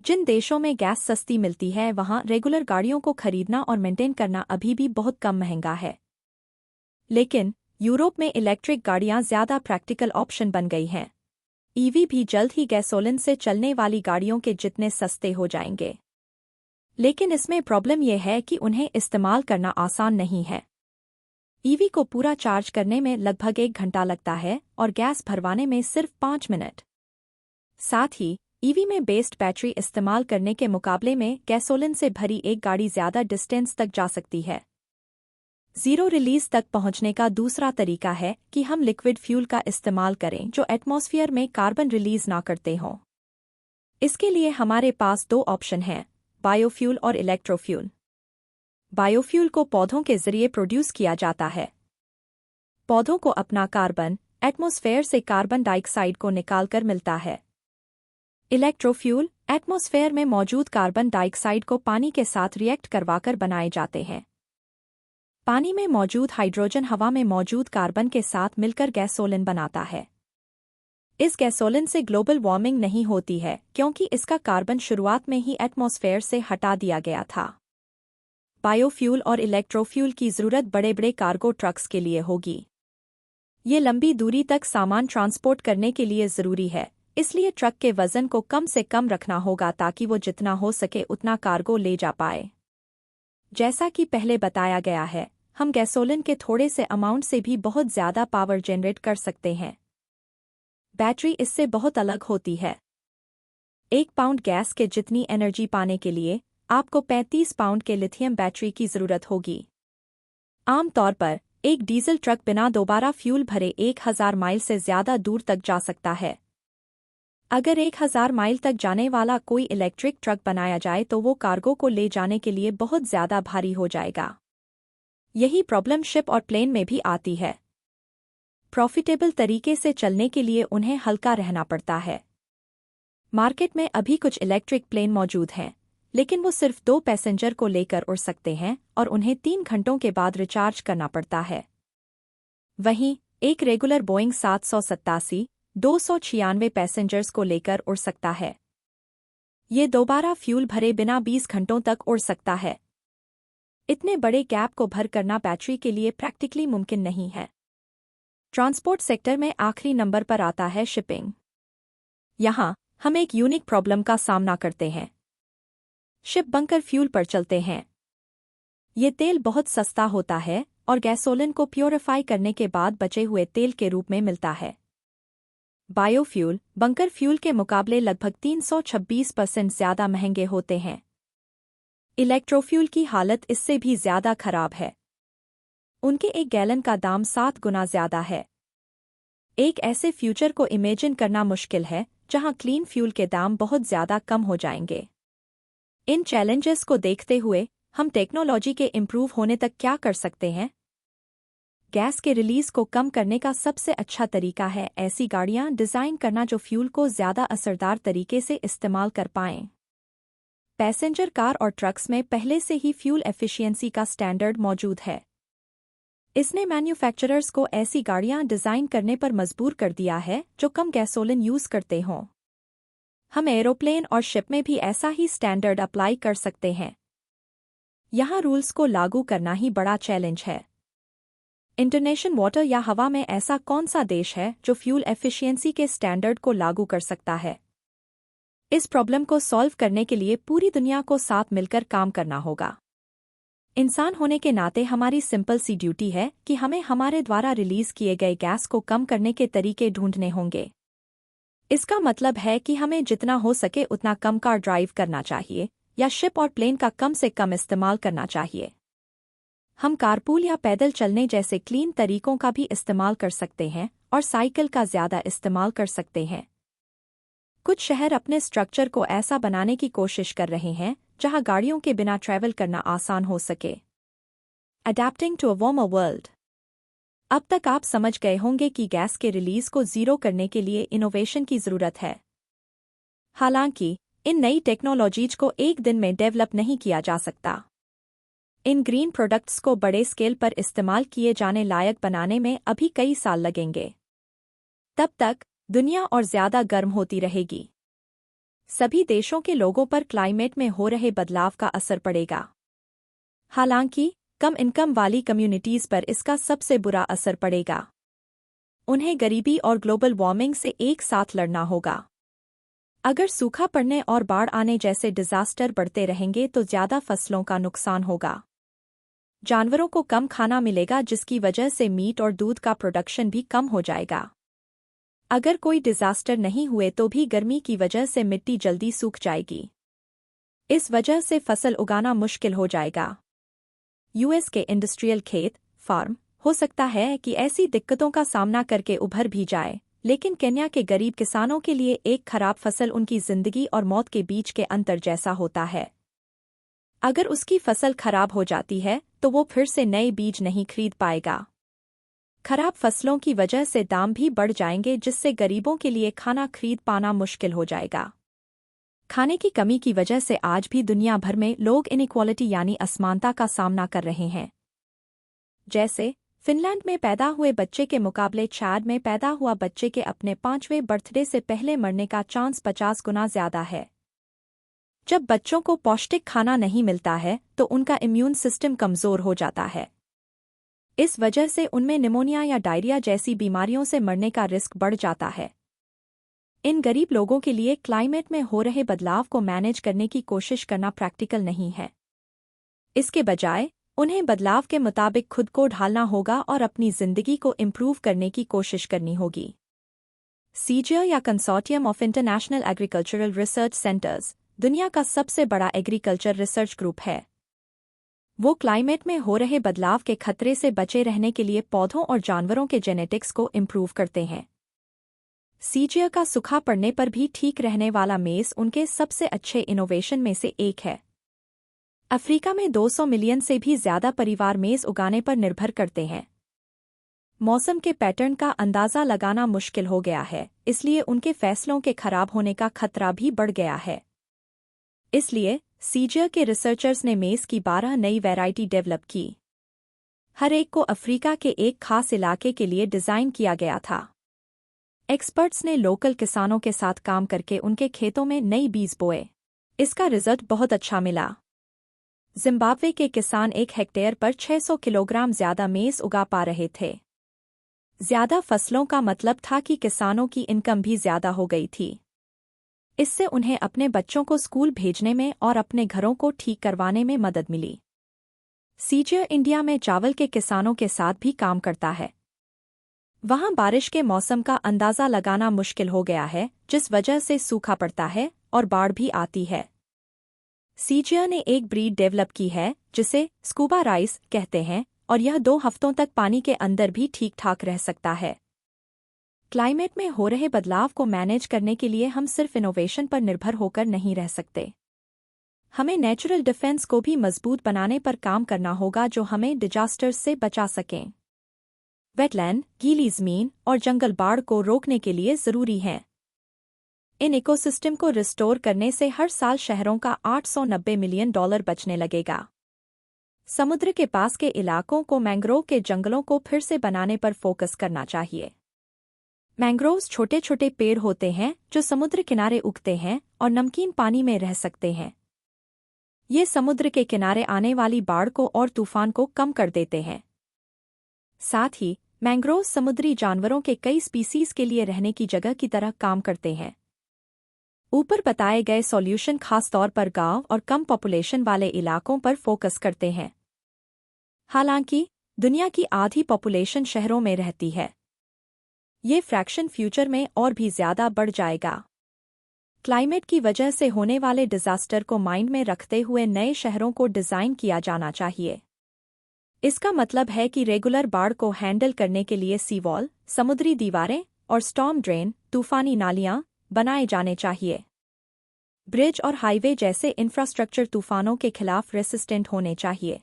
जिन देशों में गैस सस्ती मिलती है वहां रेगुलर गाड़ियों को खरीदना और मेंटेन करना अभी भी बहुत कम महंगा है। लेकिन यूरोप में इलेक्ट्रिक गाड़ियां ज्यादा प्रैक्टिकल ऑप्शन बन गई हैं। ईवी भी जल्द ही गैसोलिन से चलने वाली गाड़ियों के जितने सस्ते हो जाएंगे। लेकिन इसमें प्रॉब्लम यह है कि उन्हें इस्तेमाल करना आसान नहीं है। ईवी को पूरा चार्ज करने में लगभग 1 घंटा लगता है और गैस भरवाने में सिर्फ 5 मिनट। साथ ही ईवी में बेस्ड बैटरी इस्तेमाल करने के मुकाबले में गैसोलिन से भरी एक गाड़ी ज्यादा डिस्टेंस तक जा सकती है। जीरो रिलीज तक पहुंचने का दूसरा तरीका है कि हम लिक्विड फ्यूल का इस्तेमाल करें जो एटमॉस्फेयर में कार्बन रिलीज ना करते हों। इसके लिए हमारे पास 2 ऑप्शन हैं, बायोफ्यूल और इलेक्ट्रोफ्यूल। बायोफ्यूल को पौधों के जरिए प्रोड्यूस किया जाता है। पौधों को अपना कार्बन एटमॉस्फेयर से कार्बन डाइऑक्साइड को निकालकर मिलता है। इलेक्ट्रोफ्यूल एटमॉस्फेयर में मौजूद कार्बन डाइऑक्साइड को पानी के साथ रिएक्ट करवाकर बनाए जाते हैं। पानी में मौजूद हाइड्रोजन हवा में मौजूद कार्बन के साथ मिलकर गैसोलिन बनाता है। इस गैसोलिन से ग्लोबल वार्मिंग नहीं होती है क्योंकि इसका कार्बन शुरुआत में ही एटमॉस्फेयर से हटा दिया गया था। बायोफ्यूल और इलेक्ट्रोफ्यूल की जरूरत बड़े बड़े कार्गो ट्रक्स के लिए होगी। ये लंबी दूरी तक सामान ट्रांसपोर्ट करने के लिए जरूरी है, इसलिए ट्रक के वजन को कम से कम रखना होगा ताकि वो जितना हो सके उतना कार्गो ले जा पाए। जैसा कि पहले बताया गया है, हम गैसोलिन के थोड़े से अमाउंट से भी बहुत ज्यादा पावर जनरेट कर सकते हैं। बैटरी इससे बहुत अलग होती है। 1 पाउंड गैस के जितनी एनर्जी पाने के लिए आपको 35 पाउंड के लिथियम बैटरी की जरूरत होगी। आमतौर पर एक डीजल ट्रक बिना दोबारा फ्यूल भरे 1000 माइल से ज्यादा दूर तक जा सकता है। अगर 1000 माइल तक जाने वाला कोई इलेक्ट्रिक ट्रक बनाया जाए तो वो कार्गो को ले जाने के लिए बहुत ज्यादा भारी हो जाएगा। यही प्रॉब्लम शिप और प्लेन में भी आती है। प्रॉफिटेबल तरीके से चलने के लिए उन्हें हल्का रहना पड़ता है। मार्केट में अभी कुछ इलेक्ट्रिक प्लेन मौजूद हैं, लेकिन वो सिर्फ 2 पैसेंजर को लेकर उड़ सकते हैं और उन्हें 3 घंटों के बाद रिचार्ज करना पड़ता है। वहीं एक रेगुलर बोइंग 787 296 पैसेंजर्स को लेकर उड़ सकता है। ये दोबारा फ्यूल भरे बिना 20 घंटों तक उड़ सकता है। इतने बड़े गैप को भर करना बैटरी के लिए प्रैक्टिकली मुमकिन नहीं है। ट्रांसपोर्ट सेक्टर में आखिरी नंबर पर आता है शिपिंग। यहाँ हम एक यूनिक प्रॉब्लम का सामना करते हैं। शिप बंकर फ्यूल पर चलते हैं। ये तेल बहुत सस्ता होता है और गैसोलिन को प्योरीफाई करने के बाद बचे हुए तेल के रूप में मिलता है। बायोफ्यूल बंकर फ्यूल के मुकाबले लगभग 326% ज्यादा महंगे होते हैं। इलेक्ट्रोफ्यूल की हालत इससे भी ज्यादा खराब है। उनके 1 गैलन का दाम 7 गुना ज्यादा है। एक ऐसे फ्यूचर को इमेजिन करना मुश्किल है जहां क्लीन फ्यूल के दाम बहुत ज्यादा कम हो जाएंगे। इन चैलेंजेस को देखते हुए हम टेक्नोलॉजी के इम्प्रूव होने तक क्या कर सकते हैं? गैस के रिलीज को कम करने का सबसे अच्छा तरीका है ऐसी गाड़ियां डिजाइन करना जो फ्यूल को ज्यादा असरदार तरीके से इस्तेमाल कर पाएं। पैसेंजर कार और ट्रक्स में पहले से ही फ्यूल एफिशिएंसी का स्टैंडर्ड मौजूद है। इसने मैन्युफैक्चरर्स को ऐसी गाड़ियां डिजाइन करने पर मजबूर कर दिया है जो कम गैसोलिन यूज करते हों। हम एरोप्लेन और शिप में भी ऐसा ही स्टैंडर्ड अप्लाई कर सकते हैं। यहाँ रूल्स को लागू करना ही बड़ा चैलेंज है। इंटरनेशनल वाटर या हवा में ऐसा कौन सा देश है जो फ्यूल एफिशिएंसी के स्टैंडर्ड को लागू कर सकता है? इस प्रॉब्लम को सॉल्व करने के लिए पूरी दुनिया को साथ मिलकर काम करना होगा। इंसान होने के नाते हमारी सिंपल सी ड्यूटी है कि हमें हमारे द्वारा रिलीज किए गए गैस को कम करने के तरीके ढूंढने होंगे। इसका मतलब है कि हमें जितना हो सके उतना कम कार ड्राइव करना चाहिए या शिप और प्लेन का कम से कम इस्तेमाल करना चाहिए। हम कारपूल या पैदल चलने जैसे क्लीन तरीकों का भी इस्तेमाल कर सकते हैं और साइकिल का ज्यादा इस्तेमाल कर सकते हैं। कुछ शहर अपने स्ट्रक्चर को ऐसा बनाने की कोशिश कर रहे हैं जहां गाड़ियों के बिना ट्रैवल करना आसान हो सके। Adapting to a warmer world. अब तक आप समझ गए होंगे कि गैस के रिलीज को जीरो करने के लिए इनोवेशन की जरूरत है। हालांकि इन नई टेक्नोलॉजीज को एक दिन में डेवलप नहीं किया जा सकता। इन ग्रीन प्रोडक्ट्स को बड़े स्केल पर इस्तेमाल किए जाने लायक बनाने में अभी कई साल लगेंगे। तब तक दुनिया और ज्यादा गर्म होती रहेगी। सभी देशों के लोगों पर क्लाइमेट में हो रहे बदलाव का असर पड़ेगा। हालांकि कम इनकम वाली कम्युनिटीज पर इसका सबसे बुरा असर पड़ेगा। उन्हें गरीबी और ग्लोबल वार्मिंग से एक साथ लड़ना होगा। अगर सूखा पड़ने और बाढ़ आने जैसे डिजास्टर बढ़ते रहेंगे तो ज्यादा फसलों का नुकसान होगा। जानवरों को कम खाना मिलेगा जिसकी वजह से मीट और दूध का प्रोडक्शन भी कम हो जाएगा। अगर कोई डिजास्टर नहीं हुए तो भी गर्मी की वजह से मिट्टी जल्दी सूख जाएगी। इस वजह से फसल उगाना मुश्किल हो जाएगा। यूएस के इंडस्ट्रियल खेत फार्म हो सकता है कि ऐसी दिक्कतों का सामना करके उभर भी जाए, लेकिन केन्या के गरीब किसानों के लिए एक खराब फसल उनकी जिंदगी और मौत के बीच के अंतर जैसा होता है। अगर उसकी फसल खराब हो जाती है तो वो फिर से नए बीज नहीं खरीद पाएगा। खराब फसलों की वजह से दाम भी बढ़ जाएंगे जिससे गरीबों के लिए खाना खरीद पाना मुश्किल हो जाएगा। खाने की कमी की वजह से आज भी दुनिया भर में लोग इनइक्वालिटी यानी असमानता का सामना कर रहे हैं। जैसे फिनलैंड में पैदा हुए बच्चे के मुकाबले चाद में पैदा हुआ बच्चे के अपने 5वें बर्थडे से पहले मरने का चांस 50 गुना ज्यादा है। जब बच्चों को पौष्टिक खाना नहीं मिलता है तो उनका इम्यून सिस्टम कमजोर हो जाता है। इस वजह से उनमें निमोनिया या डायरिया जैसी बीमारियों से मरने का रिस्क बढ़ जाता है। इन गरीब लोगों के लिए क्लाइमेट में हो रहे बदलाव को मैनेज करने की कोशिश करना प्रैक्टिकल नहीं है। इसके बजाय उन्हें बदलाव के मुताबिक खुद को ढालना होगा और अपनी जिंदगी को इम्प्रूव करने की कोशिश करनी होगी। सीजीआई या consortium of international agricultural research centres दुनिया का सबसे बड़ा एग्रीकल्चर रिसर्च ग्रुप है। वो क्लाइमेट में हो रहे बदलाव के खतरे से बचे रहने के लिए पौधों और जानवरों के जेनेटिक्स को इम्प्रूव करते हैं। सीजीआई का सूखा पड़ने पर भी ठीक रहने वाला मेज उनके सबसे अच्छे इनोवेशन में से एक है। अफ्रीका में 200 मिलियन से भी ज्यादा परिवार मेज उगाने पर निर्भर करते हैं। मौसम के पैटर्न का अंदाजा लगाना मुश्किल हो गया है, इसलिए उनके फैसलों के खराब होने का खतरा भी बढ़ गया है। इसलिए सीजीआई के रिसर्चर्स ने मेज की 12 नई वैरायटी डेवलप की। हर एक को अफ्रीका के एक खास इलाके के लिए डिजाइन किया गया था। एक्सपर्ट्स ने लोकल किसानों के साथ काम करके उनके खेतों में नई बीज बोए। इसका रिजल्ट बहुत अच्छा मिला। जिम्बाब्वे के किसान 1 हेक्टेयर पर 600 किलोग्राम ज्यादा मेज उगा पा रहे थे। ज्यादा फसलों का मतलब था कि किसानों की इनकम भी ज्यादा हो गई थी। इससे उन्हें अपने बच्चों को स्कूल भेजने में और अपने घरों को ठीक करवाने में मदद मिली। सीजियर इंडिया में चावल के किसानों के साथ भी काम करता है। वहां बारिश के मौसम का अंदाजा लगाना मुश्किल हो गया है, जिस वजह से सूखा पड़ता है और बाढ़ भी आती है। सीजियर ने एक ब्रीड डेवलप की है जिसे स्कूबा राइस कहते हैं, और यह 2 हफ्तों तक पानी के अंदर भी ठीक ठाक रह सकता है। क्लाइमेट में हो रहे बदलाव को मैनेज करने के लिए हम सिर्फ इनोवेशन पर निर्भर होकर नहीं रह सकते। हमें नेचुरल डिफेंस को भी मजबूत बनाने पर काम करना होगा जो हमें डिजास्टर्स से बचा सकें। वेटलैंड, गीली ज़मीन और जंगल बाढ़ को रोकने के लिए ज़रूरी हैं। इन इकोसिस्टम को रिस्टोर करने से हर साल शहरों का $890 मिलियन बचने लगेगा। समुद्र के पास के इलाकों को मैंग्रोव के जंगलों को फिर से बनाने पर फोकस करना चाहिए। मैंग्रोव्स छोटे छोटे पेड़ होते हैं जो समुद्र किनारे उगते हैं और नमकीन पानी में रह सकते हैं। ये समुद्र के किनारे आने वाली बाढ़ को और तूफान को कम कर देते हैं। साथ ही मैंग्रोव समुद्री जानवरों के कई स्पीसीज के लिए रहने की जगह की तरह काम करते हैं। ऊपर बताए गए सॉल्यूशन खास तौर पर गांव और कम पॉपुलेशन वाले इलाकों पर फोकस करते हैं। हालांकि दुनिया की आधी पॉपुलेशन शहरों में रहती है। ये फ्रैक्शन फ्यूचर में और भी ज्यादा बढ़ जाएगा। क्लाइमेट की वजह से होने वाले डिजास्टर को माइंड में रखते हुए नए शहरों को डिजाइन किया जाना चाहिए। इसका मतलब है कि रेगुलर बाढ़ को हैंडल करने के लिए सी वॉल, समुद्री दीवारें और स्टॉर्म ड्रेन, तूफानी नालियां बनाए जाने चाहिए। ब्रिज और हाईवे जैसे इंफ्रास्ट्रक्चर तूफानों के खिलाफ रेसिस्टेंट होने चाहिए।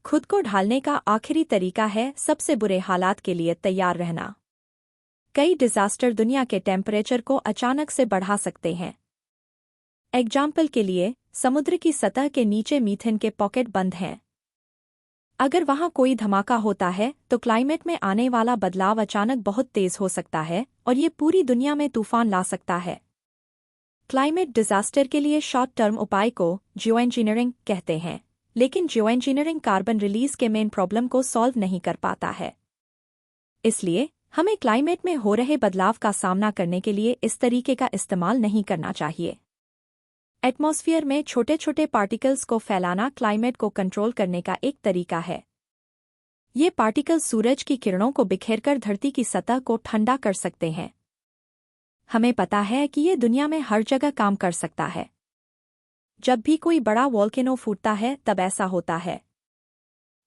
खुद को ढालने का आखिरी तरीका है सबसे बुरे हालात के लिए तैयार रहना। कई डिजास्टर दुनिया के टेम्परेचर को अचानक से बढ़ा सकते हैं। एग्जाम्पल के लिए, समुद्र की सतह के नीचे मीथेन के पॉकेट बंद हैं। अगर वहां कोई धमाका होता है तो क्लाइमेट में आने वाला बदलाव अचानक बहुत तेज हो सकता है और ये पूरी दुनिया में तूफान ला सकता है। क्लाइमेट डिजास्टर के लिए शॉर्ट टर्म उपाय को जियोइंजीनियरिंग कहते हैं, लेकिन जियोइंजीनियरिंग कार्बन रिलीज के मेन प्रॉब्लम को सॉल्व नहीं कर पाता है। इसलिए हमें क्लाइमेट में हो रहे बदलाव का सामना करने के लिए इस तरीके का इस्तेमाल नहीं करना चाहिए। एटमॉस्फेयर में छोटे छोटे पार्टिकल्स को फैलाना क्लाइमेट को कंट्रोल करने का एक तरीका है। ये पार्टिकल्स सूरज की किरणों को बिखेरकर धरती की सतह को ठंडा कर सकते हैं। हमें पता है कि ये दुनिया में हर जगह काम कर सकता है। जब भी कोई बड़ा वोल्केनो फूटता है तब ऐसा होता है।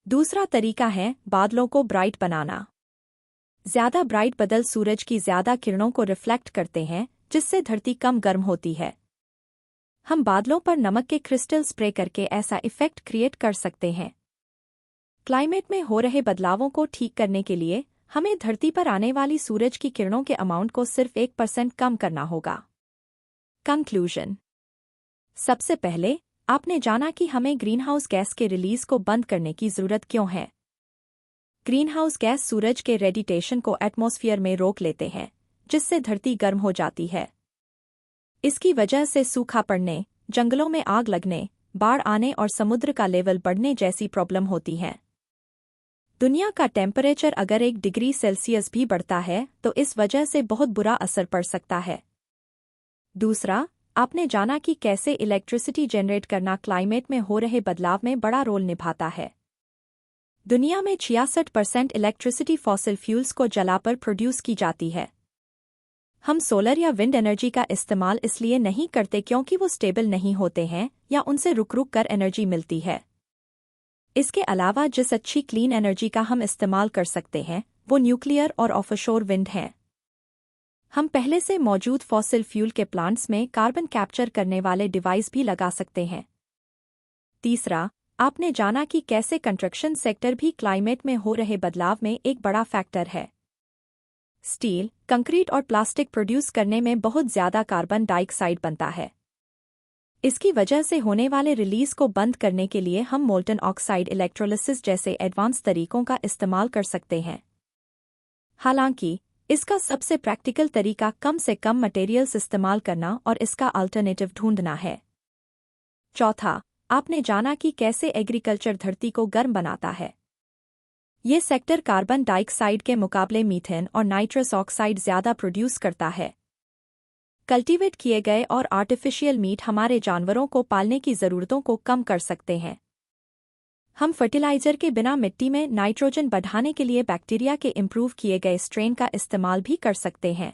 दूसरा तरीका है बादलों को ब्राइट बनाना। ज्यादा ब्राइट बादल सूरज की ज्यादा किरणों को रिफ्लेक्ट करते हैं, जिससे धरती कम गर्म होती है। हम बादलों पर नमक के क्रिस्टल स्प्रे करके ऐसा इफेक्ट क्रिएट कर सकते हैं। क्लाइमेट में हो रहे बदलावों को ठीक करने के लिए हमें धरती पर आने वाली सूरज की किरणों के अमाउंट को सिर्फ 1% कम करना होगा। कंक्लूजन। सबसे पहले आपने जाना कि हमें ग्रीनहाउस गैस के रिलीज को बंद करने की जरूरत क्यों है। ग्रीनहाउस गैस सूरज के रेडिएशन को एटमॉस्फेयर में रोक लेते हैं, जिससे धरती गर्म हो जाती है। इसकी वजह से सूखा पड़ने, जंगलों में आग लगने, बाढ़ आने और समुद्र का लेवल बढ़ने जैसी प्रॉब्लम होती हैं। दुनिया का टेम्परेचर अगर 1 डिग्री सेल्सियस भी बढ़ता है तो इस वजह से बहुत बुरा असर पड़ सकता है। दूसरा, आपने जाना कि कैसे इलेक्ट्रिसिटी जनरेट करना क्लाइमेट में हो रहे बदलाव में बड़ा रोल निभाता है। दुनिया में 66% इलेक्ट्रिसिटी फॉसिल फ्यूल्स को जलाकर प्रोड्यूस की जाती है। हम सोलर या विंड एनर्जी का इस्तेमाल इसलिए नहीं करते क्योंकि वो स्टेबल नहीं होते हैं या उनसे रुक रुक कर एनर्जी मिलती है। इसके अलावा जिस अच्छी क्लीन एनर्जी का हम इस्तेमाल कर सकते हैं वो न्यूक्लियर और ऑफशोर विंड हैं। हम पहले से मौजूद फॉसिल फ्यूल के प्लांट्स में कार्बन कैप्चर करने वाले डिवाइस भी लगा सकते हैं। तीसरा, आपने जाना कि कैसे कंस्ट्रक्शन सेक्टर भी क्लाइमेट में हो रहे बदलाव में एक बड़ा फैक्टर है। स्टील, कंक्रीट और प्लास्टिक प्रोड्यूस करने में बहुत ज्यादा कार्बन डाइऑक्साइड बनता है। इसकी वजह से होने वाले रिलीज को बंद करने के लिए हम मोल्टन ऑक्साइड इलेक्ट्रोलिसिस जैसे एडवांस तरीकों का इस्तेमाल कर सकते हैं। हालांकि इसका सबसे प्रैक्टिकल तरीका कम से कम मटेरियल्स इस्तेमाल करना और इसका अल्टरनेटिव ढूंढना है। चौथा, आपने जाना कि कैसे एग्रीकल्चर धरती को गर्म बनाता है। ये सेक्टर कार्बन डाइऑक्साइड के मुकाबले मीथेन और नाइट्रस ऑक्साइड ज्यादा प्रोड्यूस करता है। कल्टीवेट किए गए और आर्टिफिशियल मीट हमारे जानवरों को पालने की ज़रूरतों को कम कर सकते हैं। हम फर्टिलाइजर के बिना मिट्टी में नाइट्रोजन बढ़ाने के लिए बैक्टीरिया के इम्प्रूव किए गए स्ट्रेन का इस्तेमाल भी कर सकते हैं।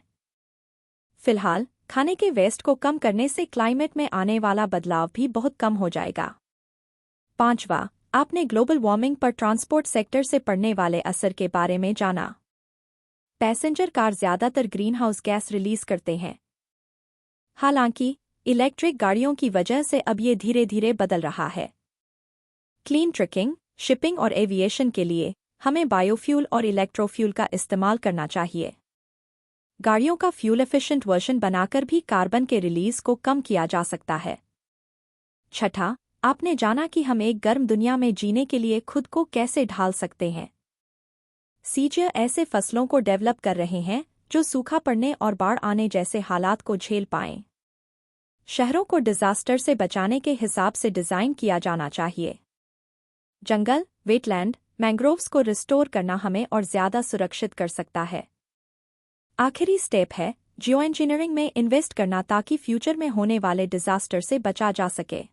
फिलहाल खाने के वेस्ट को कम करने से क्लाइमेट में आने वाला बदलाव भी बहुत कम हो जाएगा। 5वां, आपने ग्लोबल वार्मिंग पर ट्रांसपोर्ट सेक्टर से पड़ने वाले असर के बारे में जाना। पैसेंजर कार ज़्यादातर ग्रीनहाउस गैस रिलीज करते हैं। हालांकि इलेक्ट्रिक गाड़ियों की वजह से अब ये धीरे धीरे बदल रहा है। क्लीन ट्रकिंग, शिपिंग और एविएशन के लिए हमें बायोफ्यूल और इलेक्ट्रोफ्यूल का इस्तेमाल करना चाहिए। गाड़ियों का फ्यूल एफिशिएंट वर्जन बनाकर भी कार्बन के रिलीज को कम किया जा सकता है। 6, आपने जाना कि हम एक गर्म दुनिया में जीने के लिए खुद को कैसे ढाल सकते हैं। सीजिया ऐसे फसलों को डेवलप कर रहे हैं जो सूखा पड़ने और बाढ़ आने जैसे हालात को झेल पाएं। शहरों को डिजास्टर से बचाने के हिसाब से डिजाइन किया जाना चाहिए। जंगल, वेटलैंड, मैंग्रोव्स को रिस्टोर करना हमें और ज्यादा सुरक्षित कर सकता है। आखिरी स्टेप है जियो इंजीनियरिंग में इन्वेस्ट करना ताकि फ्यूचर में होने वाले डिजास्टर से बचा जा सके।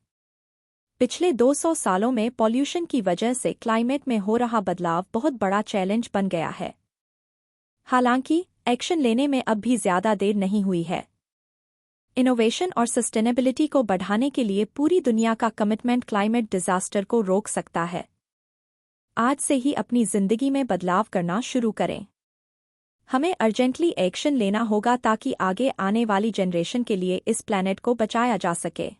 पिछले 200 सालों में पॉल्यूशन की वजह से क्लाइमेट में हो रहा बदलाव बहुत बड़ा चैलेंज बन गया है। हालांकि एक्शन लेने में अब भी ज्यादा देर नहीं हुई है। इनोवेशन और सस्टेनेबिलिटी को बढ़ाने के लिए पूरी दुनिया का कमिटमेंट क्लाइमेट डिजास्टर को रोक सकता है। आज से ही अपनी जिंदगी में बदलाव करना शुरू करें। हमें अर्जेंटली एक्शन लेना होगा ताकि आगे आने वाली जनरेशन के लिए इस प्लैनेट को बचाया जा सके।